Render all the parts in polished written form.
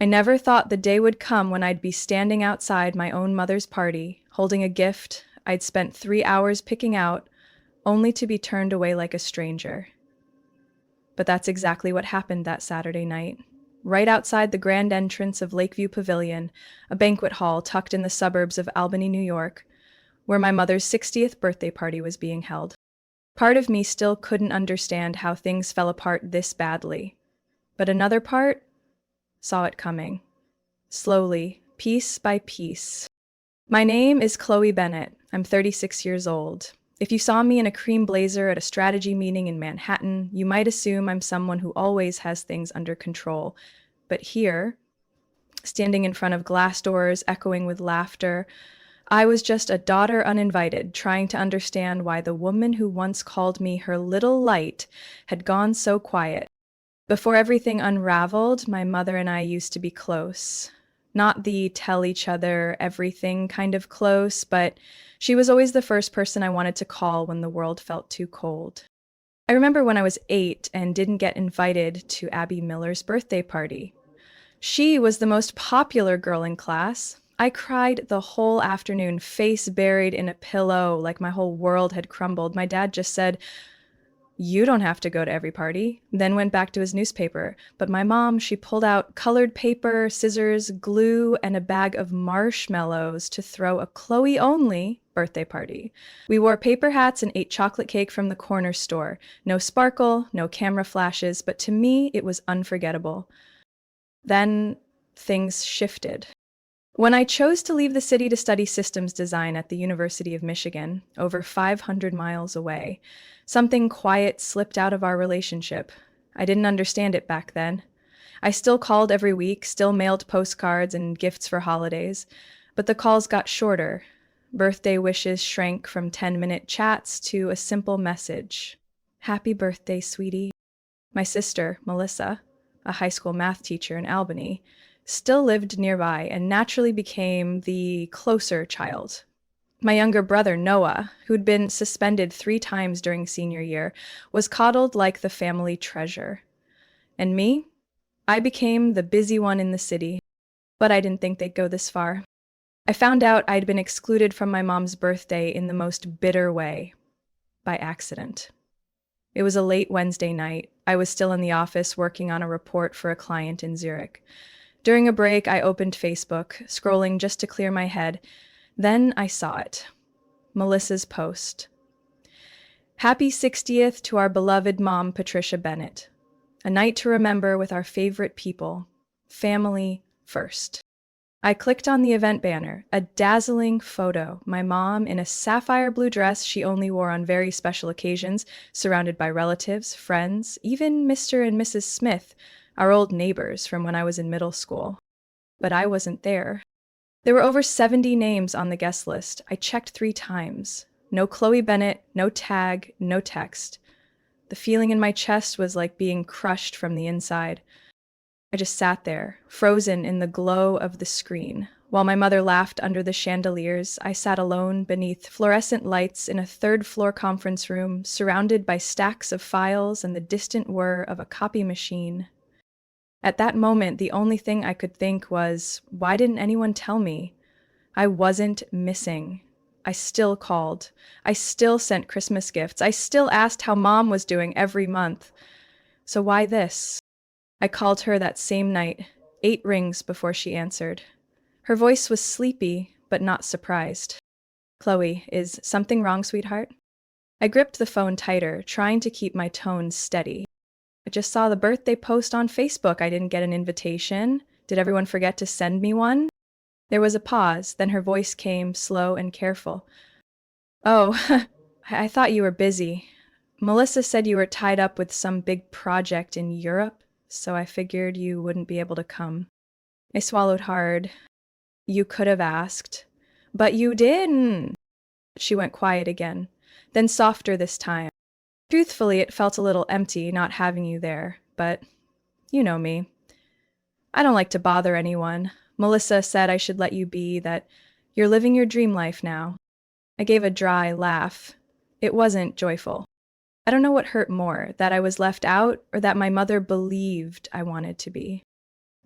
I never thought the day would come when I'd be standing outside my own mother's party, holding a gift I'd spent 3 hours picking out, only to be turned away like a stranger. But that's exactly what happened that Saturday night. Right outside the grand entrance of Lakeview Pavilion, a banquet hall tucked in the suburbs of Albany, New York, where my mother's 60th birthday party was being held. Part of me still couldn't understand how things fell apart this badly, but another part saw it coming. Slowly, piece by piece. My name is Chloe Bennett. I'm 36 years old. If you saw me in a cream blazer at a strategy meeting in Manhattan, you might assume I'm someone who always has things under control. But here, standing in front of glass doors echoing with laughter, I was just a daughter uninvited, trying to understand why the woman who once called me her little light had gone so quiet. Before everything unraveled, my mother and I used to be close. Not the tell each other everything kind of close, but she was always the first person I wanted to call when the world felt too cold. I remember when I was 8 and didn't get invited to Abby Miller's birthday party. She was the most popular girl in class. I cried the whole afternoon, face buried in a pillow, like my whole world had crumbled. My dad just said, "You don't have to go to every party," then went back to his newspaper. But my mom, she pulled out colored paper, scissors, glue, and a bag of marshmallows to throw a Chloe-only birthday party. We wore paper hats and ate chocolate cake from the corner store. No sparkle, no camera flashes, but to me, it was unforgettable. Then things shifted. When I chose to leave the city to study systems design at the University of Michigan, over 500 miles away, something quiet slipped out of our relationship. I didn't understand it back then. I still called every week, still mailed postcards and gifts for holidays, but the calls got shorter. Birthday wishes shrank from 10-minute chats to a simple message. "Happy birthday, sweetie." My sister, Melissa, a high school math teacher in Albany, still lived nearby and naturally became the closer child. My younger brother, Noah, who'd been suspended 3 times during senior year, was coddled like the family treasure. And me? I became the busy one in the city, but I didn't think they'd go this far. I found out I'd been excluded from my mom's birthday in the most bitter way, by accident. It was a late Wednesday night. I was still in the office working on a report for a client in Zurich. During a break, I opened Facebook, scrolling just to clear my head. Then I saw it. Melissa's post. "Happy 60th to our beloved mom, Patricia Bennett. A night to remember with our favorite people. Family first." I clicked on the event banner, a dazzling photo. My mom in a sapphire blue dress she only wore on very special occasions, surrounded by relatives, friends, even Mr. and Mrs. Smith, our old neighbors from when I was in middle school. But I wasn't there. There were over 70 names on the guest list. I checked 3 times. No Chloe Bennett, no tag, no text. The feeling in my chest was like being crushed from the inside. I just sat there, frozen in the glow of the screen. While my mother laughed under the chandeliers, I sat alone beneath fluorescent lights in a third-floor conference room, surrounded by stacks of files and the distant whir of a copy machine. At that moment, the only thing I could think was, why didn't anyone tell me? I wasn't missing. I still called. I still sent Christmas gifts. I still asked how Mom was doing every month. So why this? I called her that same night, 8 rings before she answered. Her voice was sleepy, but not surprised. "Chloe, is something wrong, sweetheart?" I gripped the phone tighter, trying to keep my tone steady. "I just saw the birthday post on Facebook. I didn't get an invitation. Did everyone forget to send me one?" There was a pause, then her voice came slow and careful. "Oh, I thought you were busy. Melissa said you were tied up with some big project in Europe, so I figured you wouldn't be able to come." I swallowed hard. "You could have asked." "But you didn't." She went quiet again, then softer this time. "Truthfully, it felt a little empty not having you there, but you know me. I don't like to bother anyone. Melissa said I should let you be, that you're living your dream life now." I gave a dry laugh. It wasn't joyful. I don't know what hurt more, that I was left out or that my mother believed I wanted to be.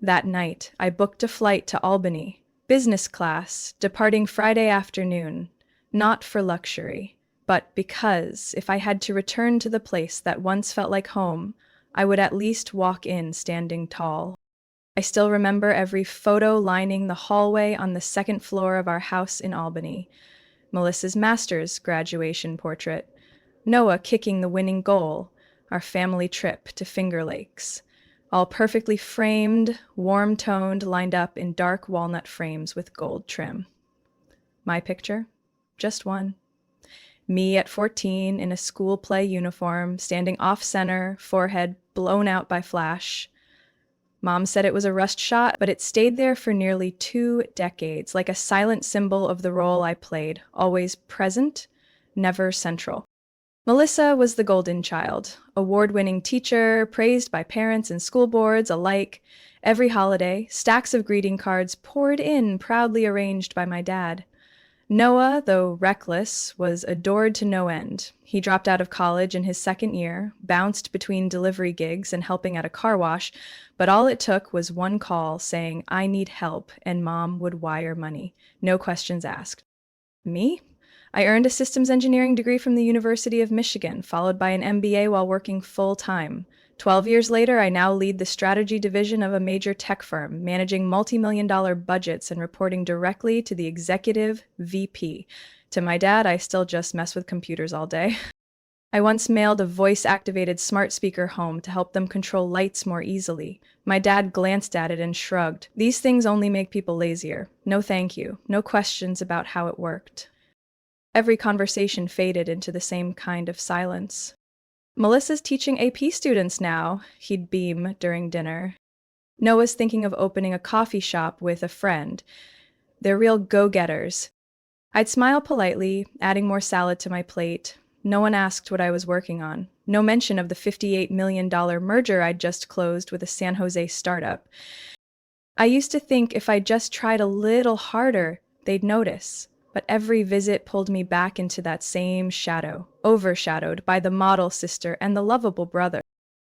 That night, I booked a flight to Albany, business class, departing Friday afternoon, not for luxury, but because if I had to return to the place that once felt like home, I would at least walk in standing tall. I still remember every photo lining the hallway on the second floor of our house in Albany. Melissa's master's graduation portrait, Noah kicking the winning goal, our family trip to Finger Lakes, all perfectly framed, warm-toned, lined up in dark walnut frames with gold trim. My picture? Just one. Me at 14 in a school play uniform, standing off-center, forehead blown out by flash. Mom said it was a rust shot, but it stayed there for nearly 2 decades, like a silent symbol of the role I played, always present, never central. Melissa was the golden child, award-winning teacher, praised by parents and school boards alike. Every holiday, stacks of greeting cards poured in, proudly arranged by my dad. Noah, though reckless, was adored to no end. He dropped out of college in his second year, bounced between delivery gigs and helping at a car wash, but all it took was one call saying, "I need help," and Mom would wire money. No questions asked. Me? I earned a systems engineering degree from the University of Michigan, followed by an MBA while working full-time. 12 years later, I now lead the strategy division of a major tech firm, managing multi-million-dollar budgets and reporting directly to the executive VP. To my dad, I still just mess with computers all day. I once mailed a voice-activated smart speaker home to help them control lights more easily. My dad glanced at it and shrugged. These things only make people lazier. No thank you. No questions about how it worked. Every conversation faded into the same kind of silence. "Melissa's teaching AP students now," he'd beam during dinner. "Noah's thinking of opening a coffee shop with a friend. They're real go-getters." I'd smile politely, adding more salad to my plate. No one asked what I was working on. No mention of the $58 million merger I'd just closed with a San Jose startup. I used to think if I just tried a little harder, they'd notice. But every visit pulled me back into that same shadow, overshadowed by the model sister and the lovable brother.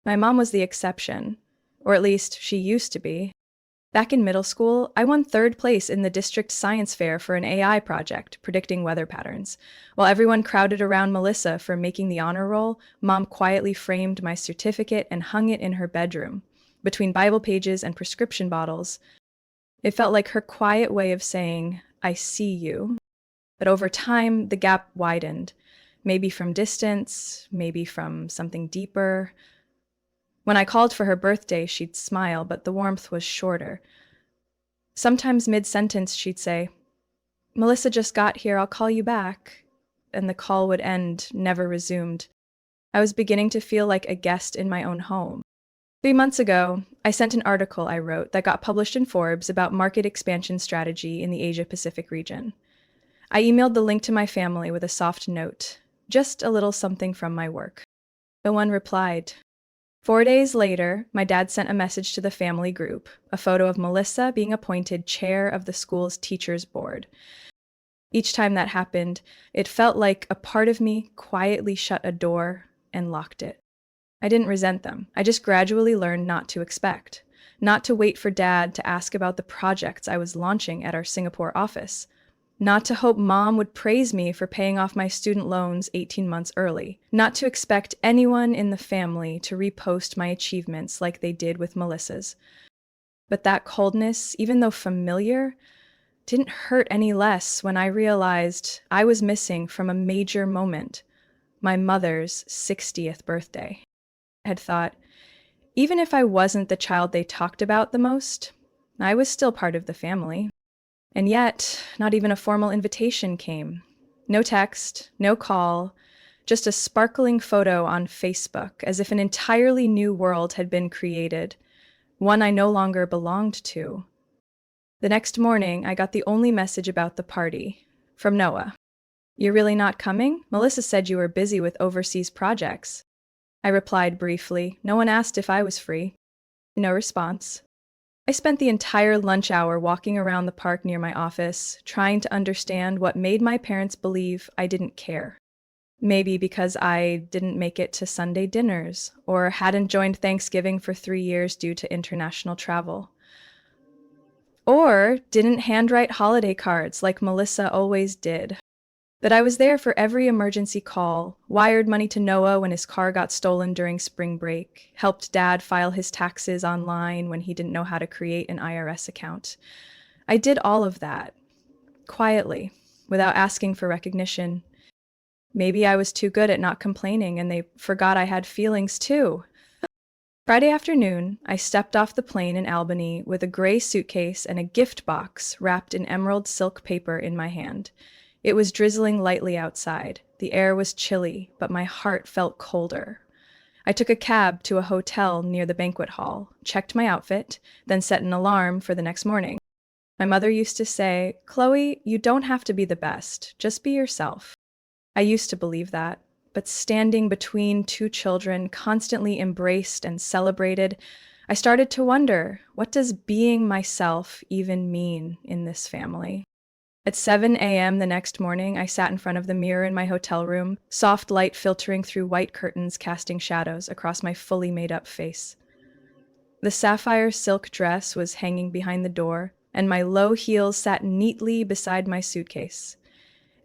My mom was the exception, or at least she used to be. Back in middle school, I won third place in the district science fair for an AI project, predicting weather patterns. While everyone crowded around Melissa for making the honor roll, Mom quietly framed my certificate and hung it in her bedroom, between Bible pages and prescription bottles. It felt like her quiet way of saying, "I see you." But over time, the gap widened, maybe from distance, maybe from something deeper. When I called for her birthday, she'd smile, but the warmth was shorter. Sometimes mid-sentence, she'd say, "Melissa just got here, I'll call you back." And the call would end, never resumed. I was beginning to feel like a guest in my own home. 3 months ago, I sent an article I wrote that got published in Forbes about market expansion strategy in the Asia-Pacific region. I emailed the link to my family with a soft note, just a little something from my work. No one replied. 4 days later, my dad sent a message to the family group, a photo of Melissa being appointed chair of the school's teachers board. Each time that happened, it felt like a part of me quietly shut a door and locked it. I didn't resent them. I just gradually learned not to expect, not to wait for Dad to ask about the projects I was launching at our Singapore office. Not to hope Mom would praise me for paying off my student loans 18 months early. Not to expect anyone in the family to repost my achievements like they did with Melissa's. But that coldness, even though familiar, didn't hurt any less when I realized I was missing from a major moment, my mother's 60th birthday. I had thought, even if I wasn't the child they talked about the most, I was still part of the family. And yet, not even a formal invitation came. No text, no call, just a sparkling photo on Facebook, as if an entirely new world had been created, one I no longer belonged to. The next morning, I got the only message about the party, from Noah. "You're really not coming? Melissa said you were busy with overseas projects." I replied briefly. No one asked if I was free. No response. I spent the entire lunch hour walking around the park near my office, trying to understand what made my parents believe I didn't care. Maybe because I didn't make it to Sunday dinners, or hadn't joined Thanksgiving for 3 years due to international travel. Or didn't handwrite holiday cards like Melissa always did. That I was there for every emergency call, wired money to Noah when his car got stolen during spring break, helped Dad file his taxes online when he didn't know how to create an IRS account. I did all of that, quietly, without asking for recognition. Maybe I was too good at not complaining and they forgot I had feelings too. Friday afternoon, I stepped off the plane in Albany with a gray suitcase and a gift box wrapped in emerald silk paper in my hand. It was drizzling lightly outside. The air was chilly, but my heart felt colder. I took a cab to a hotel near the banquet hall, checked my outfit, then set an alarm for the next morning. My mother used to say, "Chloe, you don't have to be the best, just be yourself." I used to believe that, but standing between two children, constantly embraced and celebrated, I started to wonder, what does being myself even mean in this family? At 7 a.m. the next morning, I sat in front of the mirror in my hotel room, soft light filtering through white curtains casting shadows across my fully made-up face. The sapphire silk dress was hanging behind the door, and my low heels sat neatly beside my suitcase.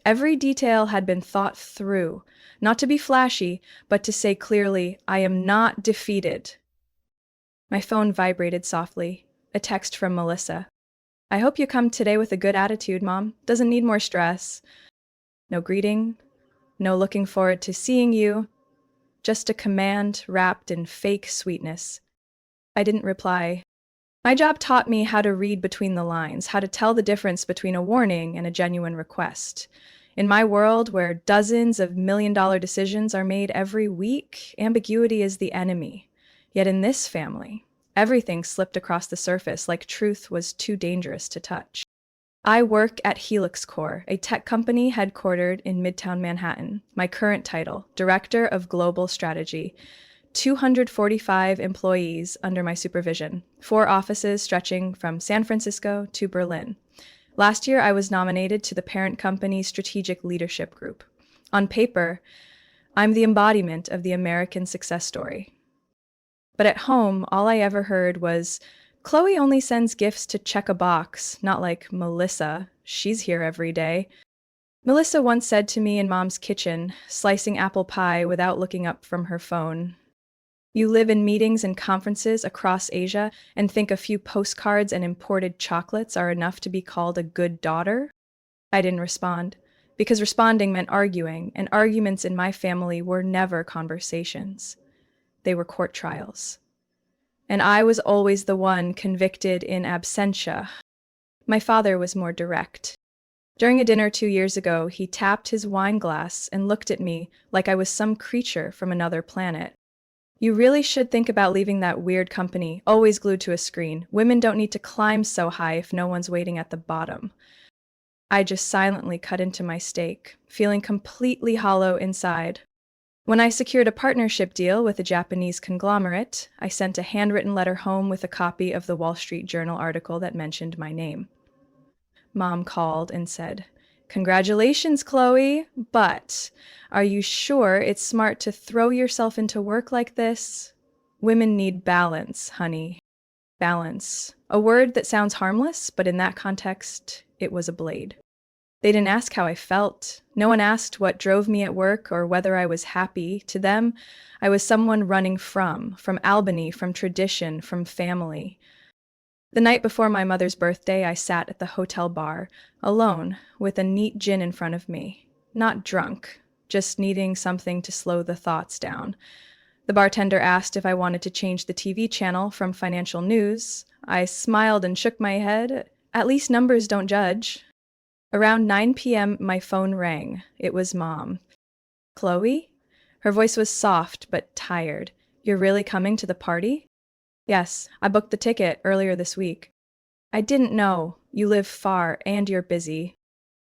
Every detail had been thought through, not to be flashy, but to say clearly, I am not defeated. My phone vibrated softly, a text from Melissa. "I hope you come today with a good attitude, Mom. Doesn't need more stress." No greeting, no looking forward to seeing you, just a command wrapped in fake sweetness. I didn't reply. My job taught me how to read between the lines, how to tell the difference between a warning and a genuine request. In my world, where dozens of million-dollar decisions are made every week, ambiguity is the enemy. Yet in this family, everything slipped across the surface like truth was too dangerous to touch. I work at Helix Corp, a tech company headquartered in Midtown Manhattan. My current title, Director of Global Strategy. 245 employees under my supervision, 4 offices stretching from San Francisco to Berlin. Last year, I was nominated to the parent company's strategic leadership group. On paper, I'm the embodiment of the American success story. But at home, all I ever heard was, "Chloe only sends gifts to check a box, not like Melissa. She's here every day." Melissa once said to me in Mom's kitchen, slicing apple pie without looking up from her phone, "You live in meetings and conferences across Asia and think a few postcards and imported chocolates are enough to be called a good daughter?" I didn't respond, because responding meant arguing, and arguments in my family were never conversations. They were court trials. And I was always the one convicted in absentia. My father was more direct. During a dinner 2 years ago, he tapped his wine glass and looked at me like I was some creature from another planet. "You really should think about leaving that weird company, always glued to a screen. Women don't need to climb so high if no one's waiting at the bottom." I just silently cut into my steak, feeling completely hollow inside. When I secured a partnership deal with a Japanese conglomerate, I sent a handwritten letter home with a copy of the Wall Street Journal article that mentioned my name. Mom called and said, "Congratulations, Chloe, but are you sure it's smart to throw yourself into work like this? Women need balance, honey. Balance. A word that sounds harmless, but in that context, it was a blade." They didn't ask how I felt. No one asked what drove me at work or whether I was happy. To them, I was someone running from Albany, from tradition, from family. The night before my mother's birthday, I sat at the hotel bar, alone, with a neat gin in front of me. Not drunk, just needing something to slow the thoughts down. The bartender asked if I wanted to change the TV channel from financial news. I smiled and shook my head. At least numbers don't judge. Around 9 p.m., my phone rang. It was Mom. "Chloe?" Her voice was soft but tired. "You're really coming to the party?" "Yes, I booked the ticket earlier this week." "I didn't know. You live far and you're busy."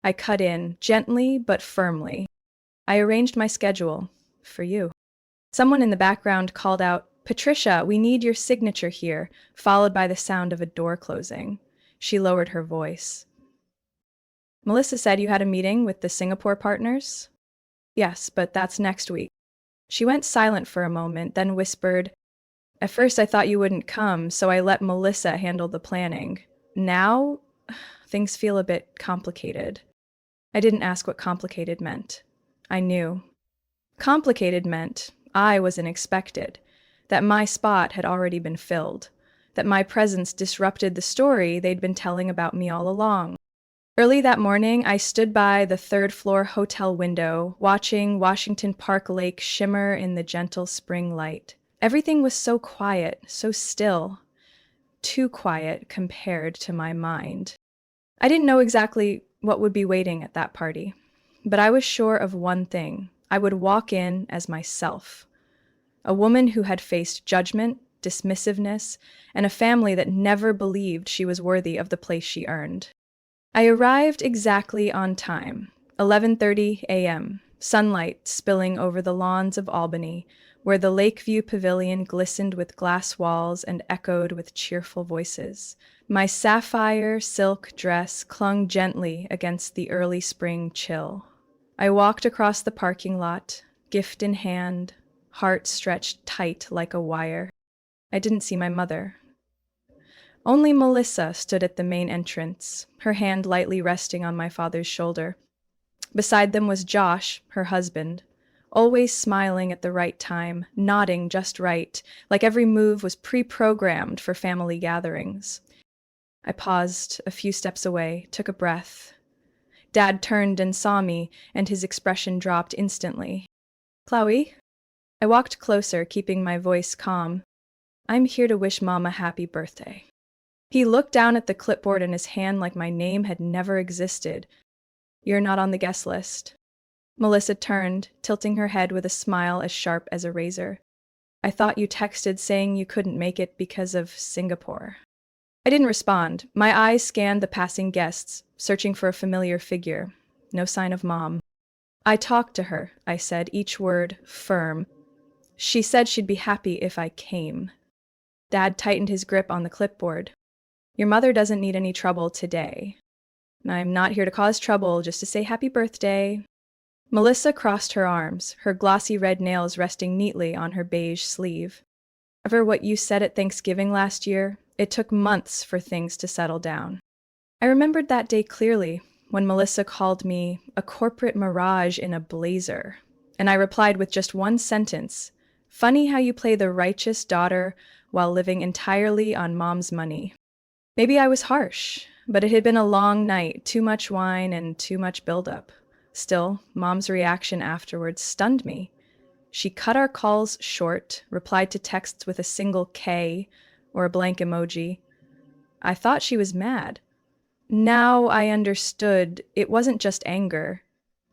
I cut in, gently but firmly. "I arranged my schedule. For you." Someone in the background called out, "Patricia, we need your signature here," followed by the sound of a door closing. She lowered her voice. "Melissa said you had a meeting with the Singapore partners?" "Yes, but that's next week." She went silent for a moment, then whispered, "At first I thought you wouldn't come, so I let Melissa handle the planning." Now, things feel a bit complicated. I didn't ask what complicated meant. I knew. Complicated meant I wasn't expected, that my spot had already been filled, that my presence disrupted the story they'd been telling about me all along. Early that morning, I stood by the third-floor hotel window, watching Washington Park Lake shimmer in the gentle spring light. Everything was so quiet, so still, too quiet compared to my mind. I didn't know exactly what would be waiting at that party, but I was sure of one thing. I would walk in as myself, a woman who had faced judgment, dismissiveness, and a family that never believed she was worthy of the place she earned. I arrived exactly on time, 11:30 a.m., sunlight spilling over the lawns of Albany, where the Lakeview Pavilion glistened with glass walls and echoed with cheerful voices. My sapphire silk dress clung gently against the early spring chill. I walked across the parking lot, gift in hand, heart stretched tight like a wire. I didn't see my mother. Only Melissa stood at the main entrance, her hand lightly resting on my father's shoulder. Beside them was Josh, her husband, always smiling at the right time, nodding just right, like every move was pre-programmed for family gatherings. I paused a few steps away, took a breath. Dad turned and saw me, and his expression dropped instantly. "Chloe?" I walked closer, keeping my voice calm. "I'm here to wish Mom a happy birthday." He looked down at the clipboard in his hand like my name had never existed. "You're not on the guest list." Melissa turned, tilting her head with a smile as sharp as a razor. "I thought you texted saying you couldn't make it because of Singapore." I didn't respond. My eyes scanned the passing guests, searching for a familiar figure. No sign of Mom. "I talked to her," I said, each word firm. "She said she'd be happy if I came." Dad tightened his grip on the clipboard. "Your mother doesn't need any trouble today." "I'm not here to cause trouble, just to say happy birthday." Melissa crossed her arms, her glossy red nails resting neatly on her beige sleeve. "Ever what you said at Thanksgiving last year? It took months for things to settle down." I remembered that day clearly, when Melissa called me a corporate mirage in a blazer, and I replied with just one sentence, "Funny how you play the righteous daughter while living entirely on Mom's money." Maybe I was harsh, but it had been a long night, too much wine and too much buildup. Still, Mom's reaction afterwards stunned me. She cut our calls short, replied to texts with a single K or a blank emoji. I thought she was mad. Now I understood it wasn't just anger.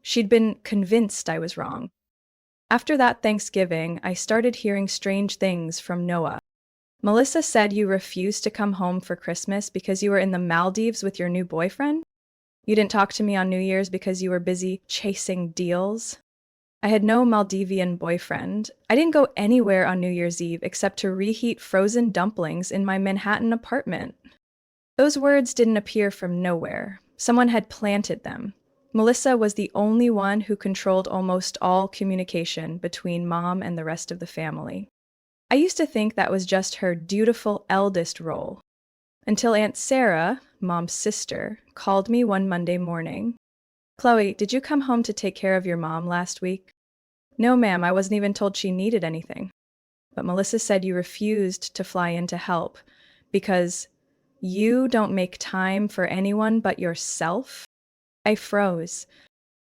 She'd been convinced I was wrong. After that Thanksgiving, I started hearing strange things from Noah. "Melissa said you refused to come home for Christmas because you were in the Maldives with your new boyfriend? You didn't talk to me on New Year's because you were busy chasing deals?" I had no Maldivian boyfriend. I didn't go anywhere on New Year's Eve except to reheat frozen dumplings in my Manhattan apartment. Those words didn't appear from nowhere. Someone had planted them. Melissa was the only one who controlled almost all communication between Mom and the rest of the family. I used to think that was just her dutiful eldest role, until Aunt Sarah, Mom's sister, called me one Monday morning. "Chloe, did you come home to take care of your mom last week?" "No, ma'am, I wasn't even told she needed anything." "But Melissa said you refused to fly in to help because you don't make time for anyone but yourself?" I froze.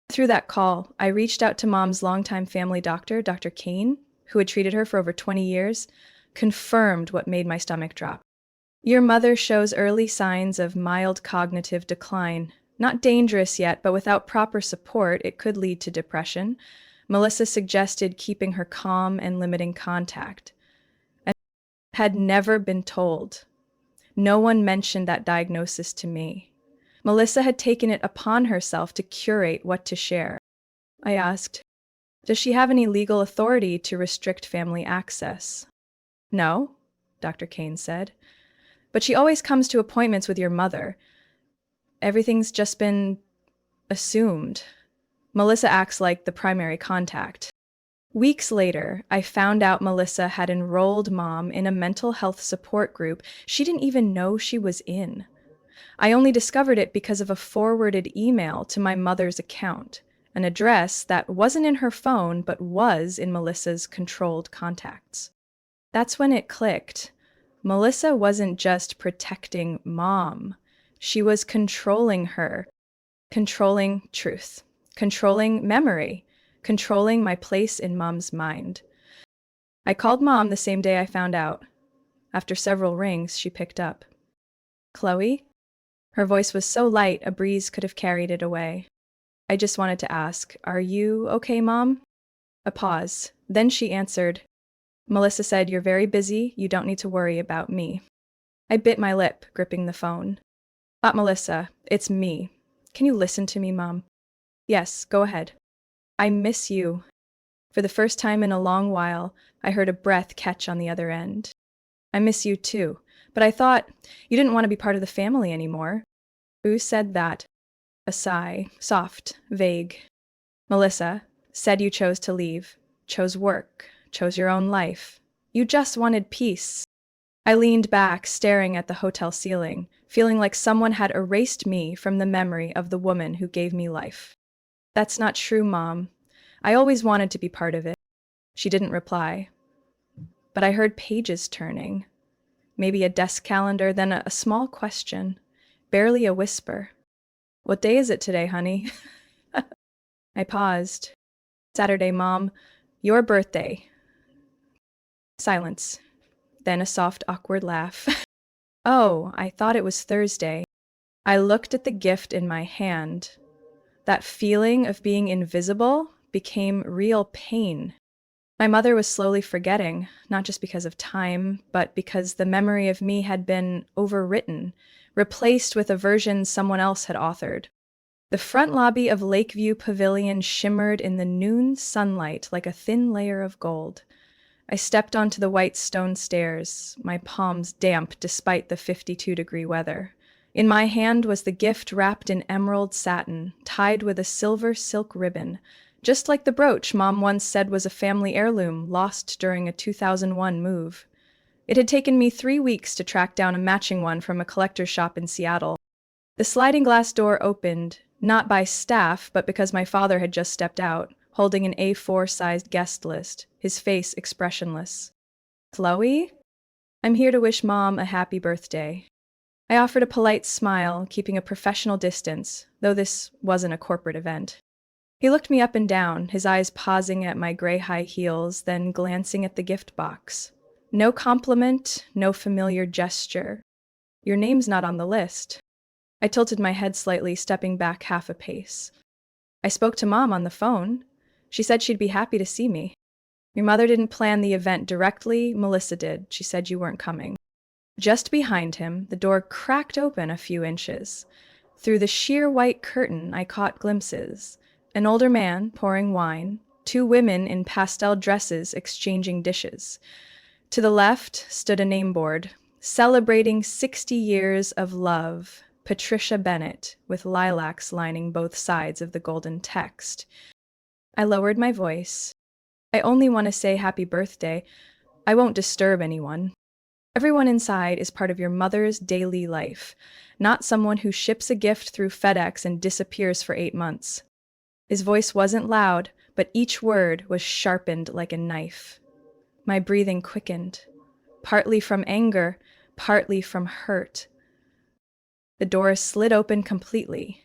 Through that call, I reached out to Mom's longtime family doctor, Dr. Kane, who had treated her for over 20 years, confirmed what made my stomach drop. "Your mother shows early signs of mild cognitive decline. Not dangerous yet, but without proper support, it could lead to depression. Melissa suggested keeping her calm and limiting contact." I had never been told. No one mentioned that diagnosis to me. Melissa had taken it upon herself to curate what to share. I asked, "Does she have any legal authority to restrict family access?" "No," Dr. Kane said. "But she always comes to appointments with your mother. Everything's just been assumed. Melissa acts like the primary contact." Weeks later, I found out Melissa had enrolled Mom in a mental health support group she didn't even know she was in. I only discovered it because of a forwarded email to my mother's account, an address that wasn't in her phone but was in Melissa's controlled contacts. That's when it clicked. Melissa wasn't just protecting Mom. She was controlling her, controlling truth, controlling memory, controlling my place in Mom's mind. I called Mom the same day I found out. After several rings, she picked up. Chloe? Her voice was so light a breeze could have carried it away. I just wanted to ask, are you okay, Mom? A pause. Then she answered, Melissa said, you're very busy. You don't need to worry about me. I bit my lip, gripping the phone. Not Melissa. It's me. Can you listen to me, Mom? Yes, go ahead. I miss you. For the first time in a long while, I heard a breath catch on the other end. I miss you too, but I thought you didn't want to be part of the family anymore. Who said that? A sigh, soft, vague. Melissa said you chose to leave, chose work, chose your own life. You just wanted peace. I leaned back, staring at the hotel ceiling, feeling like someone had erased me from the memory of the woman who gave me life. That's not true, Mom. I always wanted to be part of it. She didn't reply. But I heard pages turning. Maybe a desk calendar, then a small question. Barely a whisper. What day is it today, honey? I paused. Saturday, Mom. Your birthday. Silence. Then a soft, awkward laugh. Oh, I thought it was Thursday. I looked at the gift in my hand. That feeling of being invisible became real pain. My mother was slowly forgetting, not just because of time, but because the memory of me had been overwritten, replaced with a version someone else had authored. The front lobby of Lakeview Pavilion shimmered in the noon sunlight like a thin layer of gold. I stepped onto the white stone stairs, my palms damp despite the 52-degree weather. In my hand was the gift wrapped in emerald satin, tied with a silver silk ribbon, just like the brooch Mom once said was a family heirloom lost during a 2001 move. It had taken me 3 weeks to track down a matching one from a collector's shop in Seattle. The sliding glass door opened, not by staff, but because my father had just stepped out, holding an A4-sized guest list, his face expressionless. Chloe? I'm here to wish Mom a happy birthday. I offered a polite smile, keeping a professional distance, though this wasn't a corporate event. He looked me up and down, his eyes pausing at my gray high heels, then glancing at the gift box. No compliment, no familiar gesture. Your name's not on the list. I tilted my head slightly, stepping back half a pace. I spoke to Mom on the phone. She said she'd be happy to see me. Your mother didn't plan the event directly, Melissa did. She said you weren't coming. Just behind him, the door cracked open a few inches. Through the sheer white curtain, I caught glimpses. An older man pouring wine, 2 women in pastel dresses exchanging dishes. To the left stood a name board, celebrating 60 years of love, Patricia Bennett, with lilacs lining both sides of the golden text. I lowered my voice. I only want to say happy birthday. I won't disturb anyone. Everyone inside is part of your mother's daily life, not someone who ships a gift through FedEx and disappears for 8 months. His voice wasn't loud, but each word was sharpened like a knife. My breathing quickened, partly from anger, partly from hurt. The door slid open completely.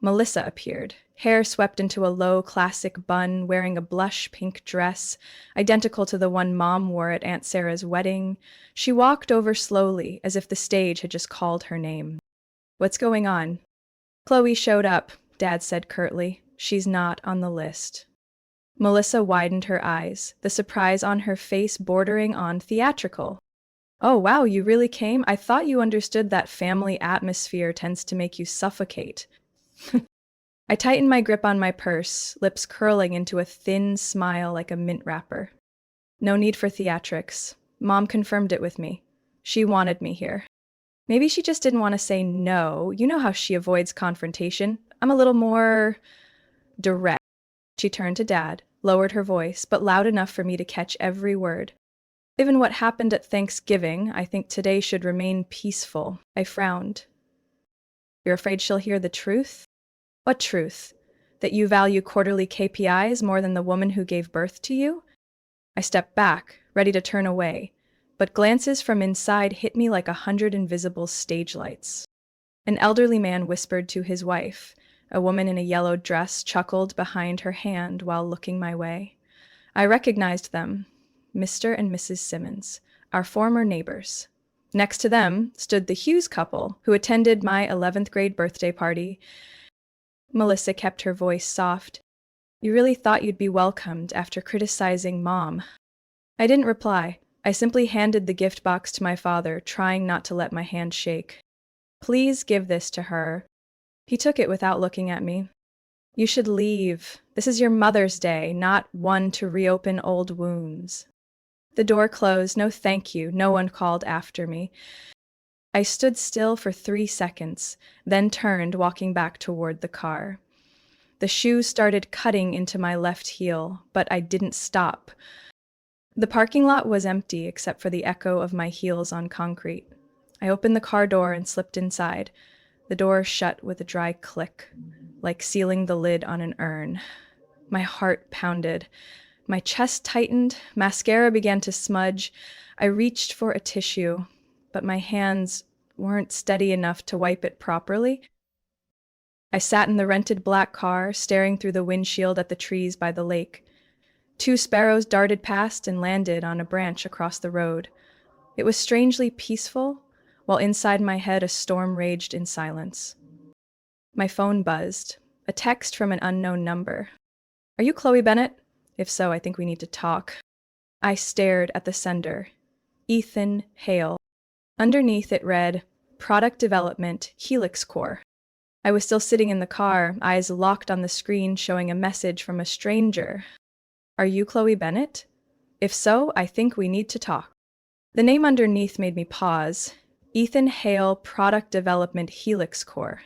Melissa appeared, hair swept into a low, classic bun, wearing a blush pink dress, identical to the one Mom wore at Aunt Sarah's wedding. She walked over slowly, as if the stage had just called her name. What's going on? Chloe showed up, Dad said curtly. She's not on the list. Melissa widened her eyes, the surprise on her face bordering on theatrical. Oh, wow, you really came? I thought you understood that family atmosphere tends to make you suffocate. I tightened my grip on my purse, lips curling into a thin smile like a mint wrapper. No need for theatrics. Mom confirmed it with me. She wanted me here. Maybe she just didn't want to say no. You know how she avoids confrontation. I'm a little more direct. She turned to Dad, lowered her voice, but loud enough for me to catch every word. Given what happened at Thanksgiving, I think today should remain peaceful. I frowned. You're afraid she'll hear the truth? What truth? That you value quarterly KPIs more than the woman who gave birth to you? I stepped back, ready to turn away, but glances from inside hit me like 100 invisible stage lights. An elderly man whispered to his wife. A woman in a yellow dress chuckled behind her hand while looking my way. I recognized them, Mr. and Mrs. Simmons, our former neighbors. Next to them stood the Hughes couple, who attended my 11th grade birthday party. Melissa kept her voice soft. You really thought you'd be welcomed after criticizing Mom. I didn't reply. I simply handed the gift box to my father, trying not to let my hand shake. Please give this to her. He took it without looking at me. You should leave. This is your Mother's Day, not one to reopen old wounds. The door closed. No thank you. No one called after me. I stood still for 3 seconds, then turned, walking back toward the car. The shoe started cutting into my left heel, but I didn't stop. The parking lot was empty except for the echo of my heels on concrete. I opened the car door and slipped inside. The door shut with a dry click, like sealing the lid on an urn. My heart pounded. My chest tightened. Mascara began to smudge. I reached for a tissue, but my hands weren't steady enough to wipe it properly. I sat in the rented black car, staring through the windshield at the trees by the lake. 2 sparrows darted past and landed on a branch across the road. It was strangely peaceful, while inside my head a storm raged in silence. My phone buzzed, a text from an unknown number. Are you Chloe Bennett? If so, I think we need to talk. I stared at the sender. Ethan Hale. Underneath it read, Product Development, Helix Core. I was still sitting in the car, eyes locked on the screen showing a message from a stranger. Are you Chloe Bennett? If so, I think we need to talk. The name underneath made me pause. Ethan Hale, Product Development, Helix Core.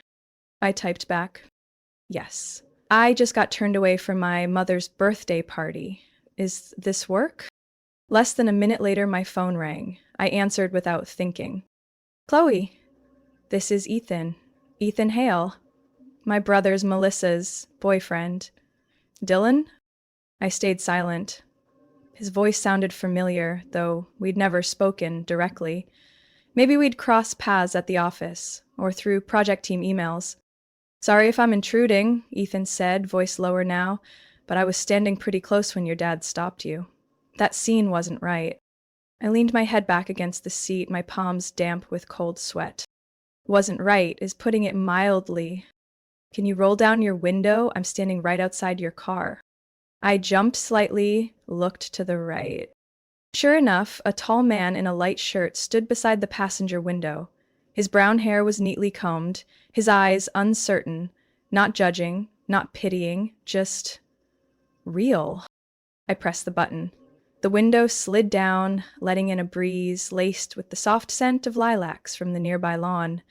I typed back, yes. I just got turned away from my mother's birthday party. Is this work? Less than a minute later, my phone rang. I answered without thinking. Chloe, this is Ethan. Ethan Hale. My brother's Melissa's boyfriend. Dylan? I stayed silent. His voice sounded familiar, though we'd never spoken directly. Maybe we'd crossed paths at the office, or through project team emails. Sorry if I'm intruding, Ethan said, voice lower now, but I was standing pretty close when your dad stopped you. That scene wasn't right. I leaned my head back against the seat, my palms damp with cold sweat. Wasn't right is putting it mildly. Can you roll down your window? I'm standing right outside your car. I jumped slightly, looked to the right. Sure enough, a tall man in a light shirt stood beside the passenger window. His brown hair was neatly combed, his eyes uncertain, not judging, not pitying, just real. I pressed the button. The window slid down, letting in a breeze laced with the soft scent of lilacs from the nearby lawn.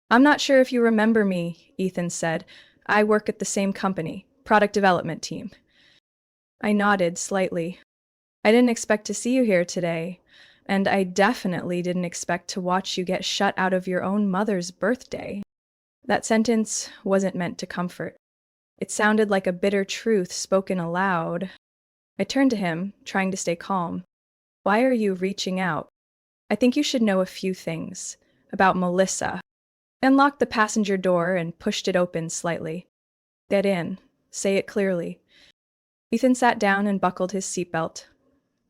I'm not sure if you remember me, Ethan said. I work at the same company, product development team. I nodded slightly. I didn't expect to see you here today, and I definitely didn't expect to watch you get shut out of your own mother's birthday. That sentence wasn't meant to comfort. It sounded like a bitter truth spoken aloud. I turned to him, trying to stay calm. Why are you reaching out? I think you should know a few things about Melissa. I unlocked the passenger door and pushed it open slightly. Get in. Say it clearly. Ethan sat down and buckled his seatbelt.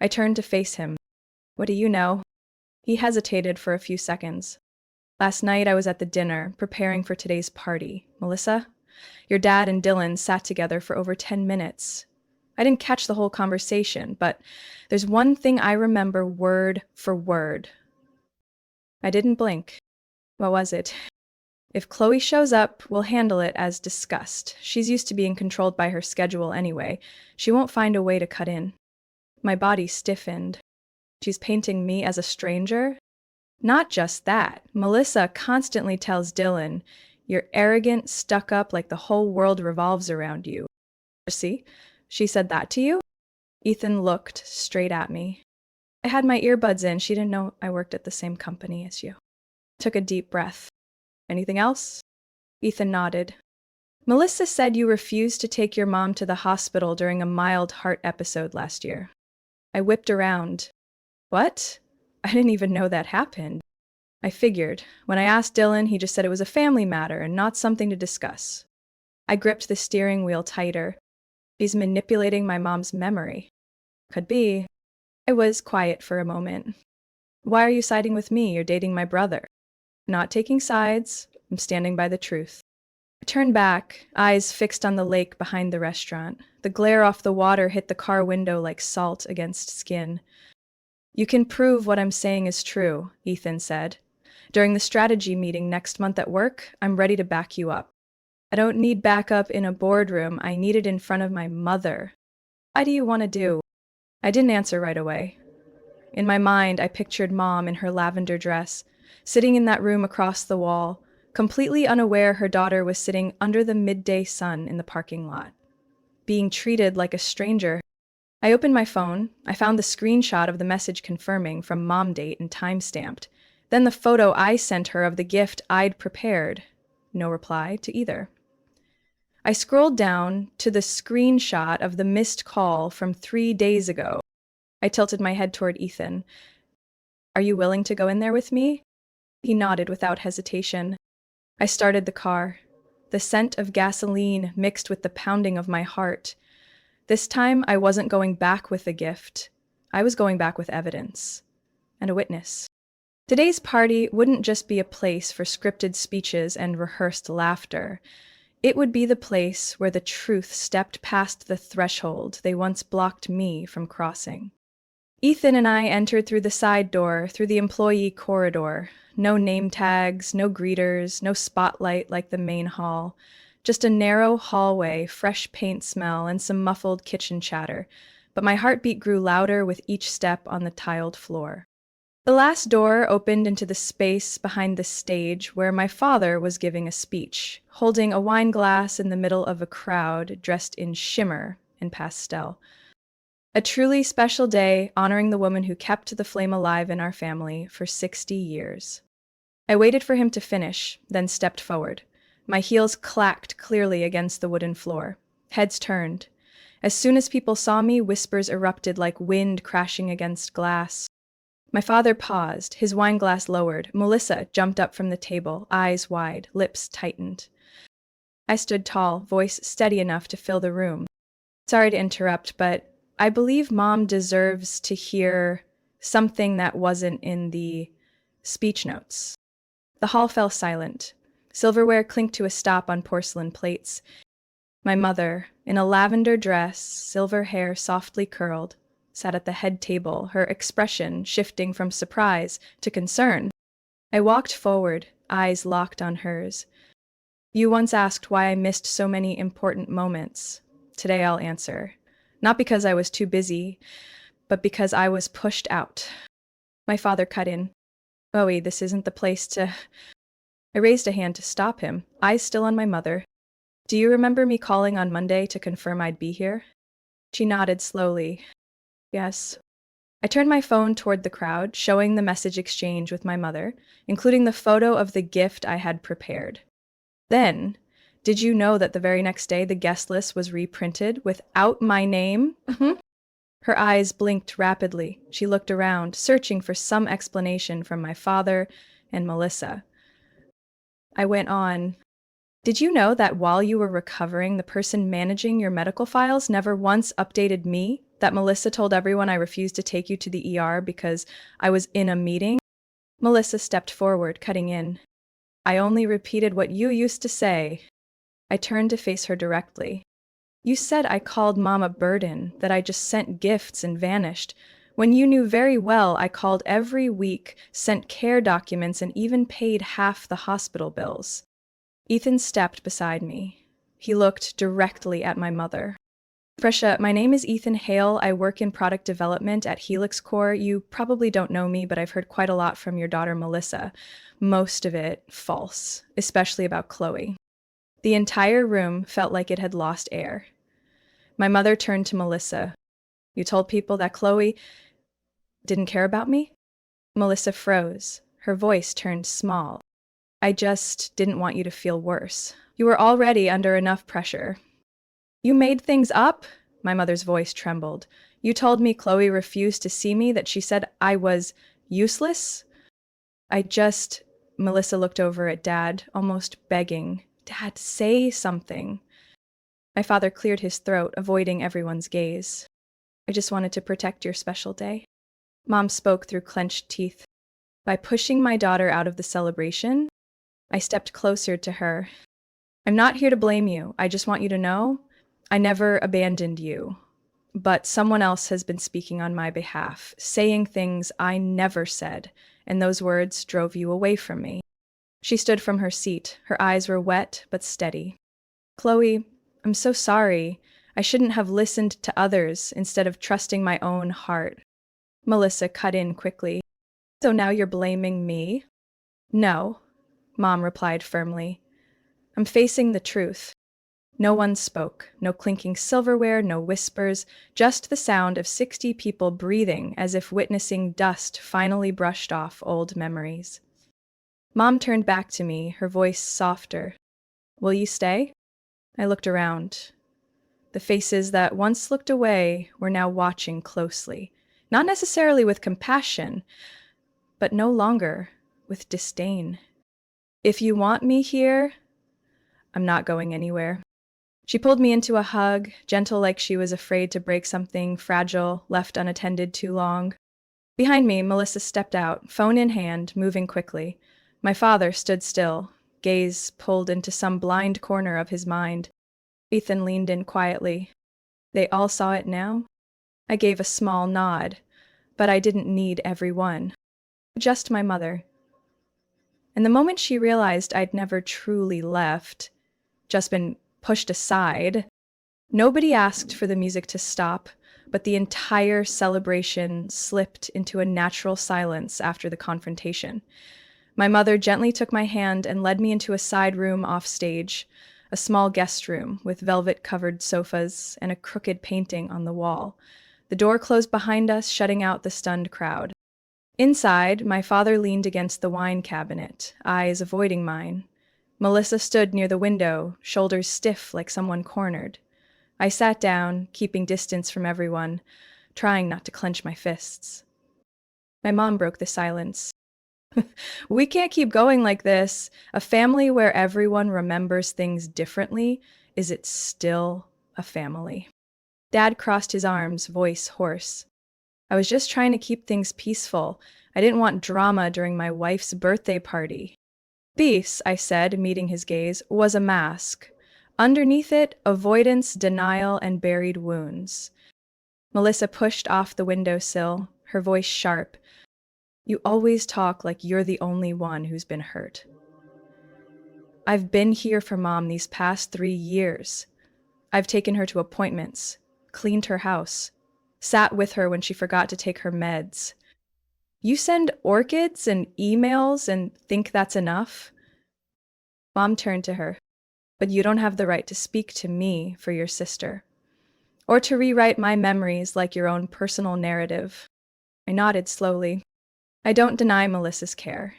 I turned to face him. What do you know? He hesitated for a few seconds. Last night I was at the dinner, preparing for today's party. Melissa, your dad and Dylan sat together for over 10 minutes. I didn't catch the whole conversation, but there's one thing I remember word for word. I didn't blink. What was it? If Chloe shows up, we'll handle it as discussed. She's used to being controlled by her schedule anyway. She won't find a way to cut in. My body stiffened. She's painting me as a stranger? Not just that. Melissa constantly tells Dylan, you're arrogant, stuck up like the whole world revolves around you. See? She said that to you? Ethan looked straight at me. I had my earbuds in. She didn't know I worked at the same company as you. Took a deep breath. Anything else? Ethan nodded. Melissa said you refused to take your mom to the hospital during a mild heart episode last year. I whipped around. What? I didn't even know that happened. I figured. When I asked Dylan, he just said it was a family matter and not something to discuss. I gripped the steering wheel tighter. He's manipulating my mom's memory. Could be. I was quiet for a moment. Why are you siding with me? You're dating my brother. Not taking sides. I'm standing by the truth. I turned back, eyes fixed on the lake behind the restaurant. The glare off the water hit the car window like salt against skin. You can prove what I'm saying is true, Ethan said. During the strategy meeting next month at work, I'm ready to back you up. I don't need backup in a boardroom. I need it in front of my mother. What do you want to do? I didn't answer right away. In my mind, I pictured Mom in her lavender dress, sitting in that room across the wall, completely unaware her daughter was sitting under the midday sun in the parking lot, being treated like a stranger. I opened my phone. I found the screenshot of the message confirming from mom date and time-stamped. Then the photo I sent her of the gift I'd prepared. No reply to either. I scrolled down to the screenshot of the missed call from 3 days ago. I tilted my head toward Ethan. Are you willing to go in there with me? He nodded without hesitation. I started the car. The scent of gasoline mixed with the pounding of my heart. This time, I wasn't going back with a gift. I was going back with evidence. And a witness. Today's party wouldn't just be a place for scripted speeches and rehearsed laughter. It would be the place where the truth stepped past the threshold they once blocked me from crossing. Ethan and I entered through the side door, through the employee corridor. No name tags, no greeters, no spotlight like the main hall. Just a narrow hallway, fresh paint smell, and some muffled kitchen chatter. But my heartbeat grew louder with each step on the tiled floor. The last door opened into the space behind the stage where my father was giving a speech, holding a wine glass in the middle of a crowd dressed in shimmer and pastel. A truly special day honoring the woman who kept the flame alive in our family for 60 years. I waited for him to finish, then stepped forward. My heels clacked clearly against the wooden floor. Heads turned. As soon as people saw me, whispers erupted like wind crashing against glass. My father paused, his wine glass lowered. Melissa jumped up from the table, eyes wide, lips tightened. I stood tall, voice steady enough to fill the room. Sorry to interrupt, but I believe Mom deserves to hear something that wasn't in the speech notes. The hall fell silent. Silverware clinked to a stop on porcelain plates. My mother, in a lavender dress, silver hair softly curled, sat at the head table, her expression shifting from surprise to concern. I walked forward, eyes locked on hers. You once asked why I missed so many important moments. Today I'll answer. Not because I was too busy, but because I was pushed out. My father cut in. Chloe, this isn't the place to... I raised a hand to stop him, eyes still on my mother. Do you remember me calling on Monday to confirm I'd be here? She nodded slowly. Yes. I turned my phone toward the crowd, showing the message exchange with my mother, including the photo of the gift I had prepared. Then, did you know that the very next day the guest list was reprinted without my name? Her eyes blinked rapidly. She looked around, searching for some explanation from my father and Melissa. I went on. Did you know that while you were recovering, the person managing your medical files never once updated me? That Melissa told everyone I refused to take you to the ER because I was in a meeting? Melissa stepped forward, cutting in. I only repeated what you used to say. I turned to face her directly. You said I called Mom a burden, that I just sent gifts and vanished, when you knew very well I called every week, sent care documents, and even paid half the hospital bills. Ethan stepped beside me. He looked directly at my mother. Fresha, my name is Ethan Hale. I work in product development at Helix Core. You probably don't know me, but I've heard quite a lot from your daughter Melissa. Most of it false, especially about Chloe. The entire room felt like it had lost air. My mother turned to Melissa. You told people that Chloe didn't care about me? Melissa froze. Her voice turned small. I just didn't want you to feel worse. You were already under enough pressure. You made things up? My mother's voice trembled. You told me Chloe refused to see me, that she said I was useless? I just. Melissa looked over at Dad, almost begging. Dad, say something. My father cleared his throat, avoiding everyone's gaze. I just wanted to protect your special day. Mom spoke through clenched teeth. By pushing my daughter out of the celebration, I stepped closer to her. I'm not here to blame you. I just want you to know I never abandoned you. But someone else has been speaking on my behalf, saying things I never said, and those words drove you away from me. She stood from her seat. Her eyes were wet but steady. Chloe, I'm so sorry. I shouldn't have listened to others instead of trusting my own heart. Melissa cut in quickly. So now you're blaming me? No, Mom replied firmly. I'm facing the truth. No one spoke, no clinking silverware, no whispers, just the sound of 60 people breathing as if witnessing dust finally brushed off old memories. Mom turned back to me, her voice softer. Will you stay? I looked around. The faces that once looked away were now watching closely, not necessarily with compassion, but no longer with disdain. If you want me here, I'm not going anywhere. She pulled me into a hug, gentle like she was afraid to break something fragile, left unattended too long. Behind me, Melissa stepped out, phone in hand, moving quickly. My father stood still, gaze pulled into some blind corner of his mind. Ethan leaned in quietly. They all saw it now? I gave a small nod, but I didn't need everyone. Just my mother. And the moment she realized I'd never truly left, just been pushed aside, nobody asked for the music to stop, but the entire celebration slipped into a natural silence after the confrontation. My mother gently took my hand and led me into a side room off stage, a small guest room with velvet-covered sofas and a crooked painting on the wall. The door closed behind us, shutting out the stunned crowd. Inside, my father leaned against the wine cabinet, eyes avoiding mine. Melissa stood near the window, shoulders stiff like someone cornered. I sat down, keeping distance from everyone, trying not to clench my fists. My mom broke the silence. We can't keep going like this. A family where everyone remembers things differently, is it still a family? Dad crossed his arms, voice hoarse. I was just trying to keep things peaceful. I didn't want drama during my wife's birthday party. Peace, I said, meeting his gaze, was a mask. Underneath it, avoidance, denial, and buried wounds. Melissa pushed off the windowsill, her voice sharp. You always talk like you're the only one who's been hurt. I've been here for Mom these past 3 years. I've taken her to appointments, cleaned her house, sat with her when she forgot to take her meds. You send orchids and emails and think that's enough? Mom turned to her. But you don't have the right to speak to me for your sister, or to rewrite my memories like your own personal narrative. I nodded slowly. I don't deny Melissa's care,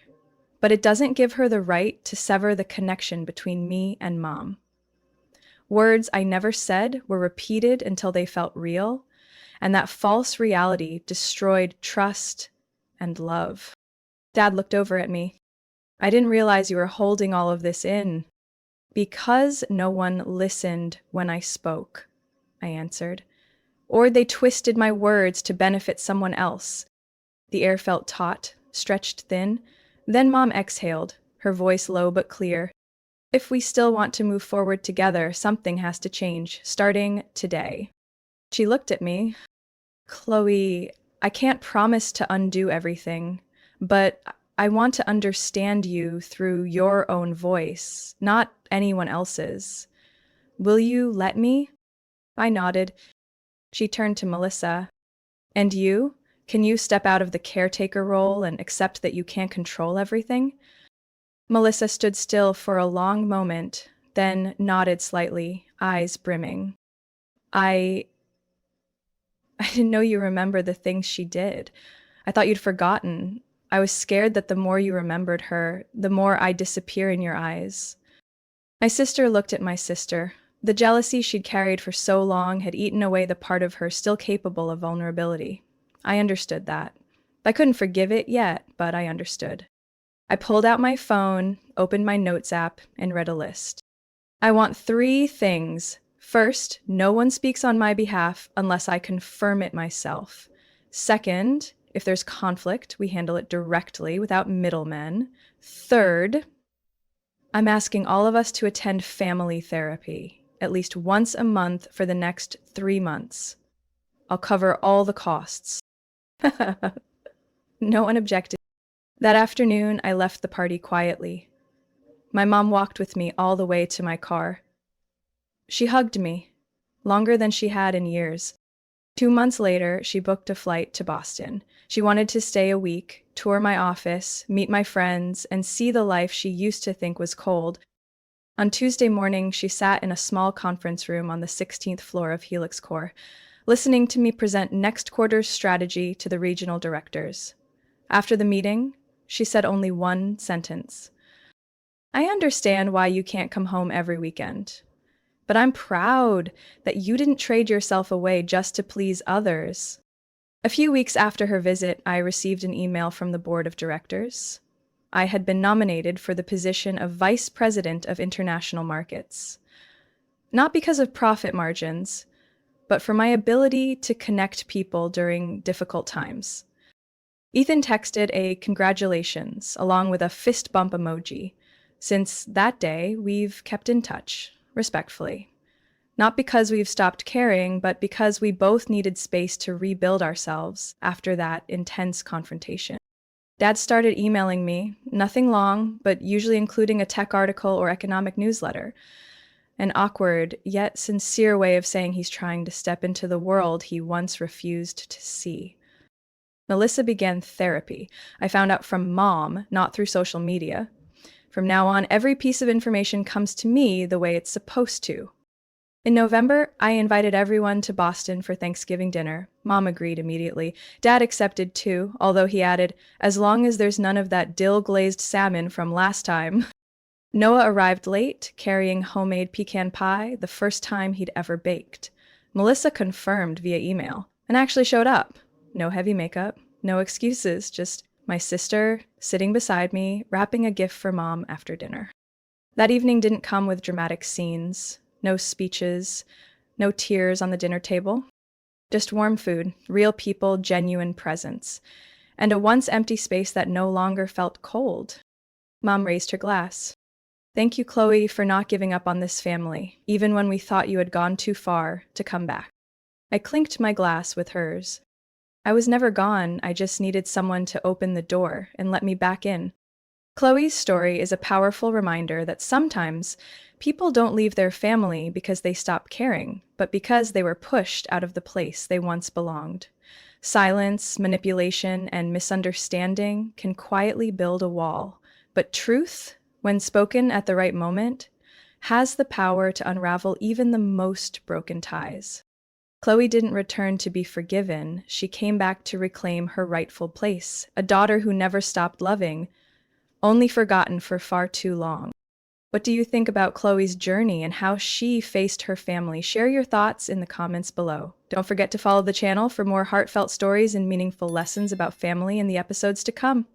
but it doesn't give her the right to sever the connection between me and Mom. Words I never said were repeated until they felt real, and that false reality destroyed trust and love. Dad looked over at me. I didn't realize you were holding all of this in. Because no one listened when I spoke, I answered. Or they twisted my words to benefit someone else. The air felt taut, stretched thin. Then Mom exhaled, her voice low but clear. If we still want to move forward together, something has to change, starting today. She looked at me. Chloe, I can't promise to undo everything, but I want to understand you through your own voice, not anyone else's. Will you let me? I nodded. She turned to Melissa. And you? Can you step out of the caretaker role and accept that you can't control everything? Melissa stood still for a long moment, then nodded slightly, eyes brimming. I didn't know you remember the things she did. I thought you'd forgotten. I was scared that the more you remembered her, the more I'd disappear in your eyes. My sister looked at my sister. The jealousy she'd carried for so long had eaten away the part of her still capable of vulnerability. I understood that. I couldn't forgive it yet, but I understood. I pulled out my phone, opened my notes app, and read a list. I want 3 things. First, no one speaks on my behalf unless I confirm it myself. Second, if there's conflict, we handle it directly without middlemen. Third, I'm asking all of us to attend family therapy at least once a month for the next 3 months. I'll cover all the costs. No one objected. That afternoon, I left the party quietly. My mom walked with me all the way to my car. She hugged me, longer than she had in years. 2 months later, she booked a flight to Boston. She wanted to stay a week, tour my office, meet my friends, and see the life she used to think was cold. On Tuesday morning, she sat in a small conference room on the 16th floor of Helix Corps, listening to me present next quarter's strategy to the regional directors. After the meeting, she said only one sentence. I understand why you can't come home every weekend, but I'm proud that you didn't trade yourself away just to please others. A few weeks after her visit, I received an email from the board of directors. I had been nominated for the position of Vice President of International Markets. Not because of profit margins, but for my ability to connect people during difficult times. Ethan texted a congratulations along with a fist bump emoji. Since that day, we've kept in touch, respectfully. Not because we've stopped caring, but because we both needed space to rebuild ourselves after that intense confrontation. Dad started emailing me, nothing long, but usually including a tech article or economic newsletter. An awkward, yet sincere way of saying he's trying to step into the world he once refused to see. Melissa began therapy. I found out from Mom, not through social media. From now on, every piece of information comes to me the way it's supposed to. In November, I invited everyone to Boston for Thanksgiving dinner. Mom agreed immediately. Dad accepted too, although he added, as long as there's none of that dill-glazed salmon from last time. Noah arrived late, carrying homemade pecan pie, the first time he'd ever baked. Melissa confirmed via email, and actually showed up. No heavy makeup, no excuses, just my sister sitting beside me, wrapping a gift for Mom after dinner. That evening didn't come with dramatic scenes, no speeches, no tears on the dinner table. Just warm food, real people, genuine presence, and a once empty space that no longer felt cold. Mom raised her glass. Thank you, Chloe, for not giving up on this family, even when we thought you had gone too far to come back. I clinked my glass with hers. I was never gone, I just needed someone to open the door and let me back in. Chloe's story is a powerful reminder that sometimes people don't leave their family because they stop caring, but because they were pushed out of the place they once belonged. Silence, manipulation, and misunderstanding can quietly build a wall, but truth, when spoken at the right moment, has the power to unravel even the most broken ties. Chloe didn't return to be forgiven. She came back to reclaim her rightful place, a daughter who never stopped loving, only forgotten for far too long. What do you think about Chloe's journey and how she faced her family? Share your thoughts in the comments below. Don't forget to follow the channel for more heartfelt stories and meaningful lessons about family in the episodes to come.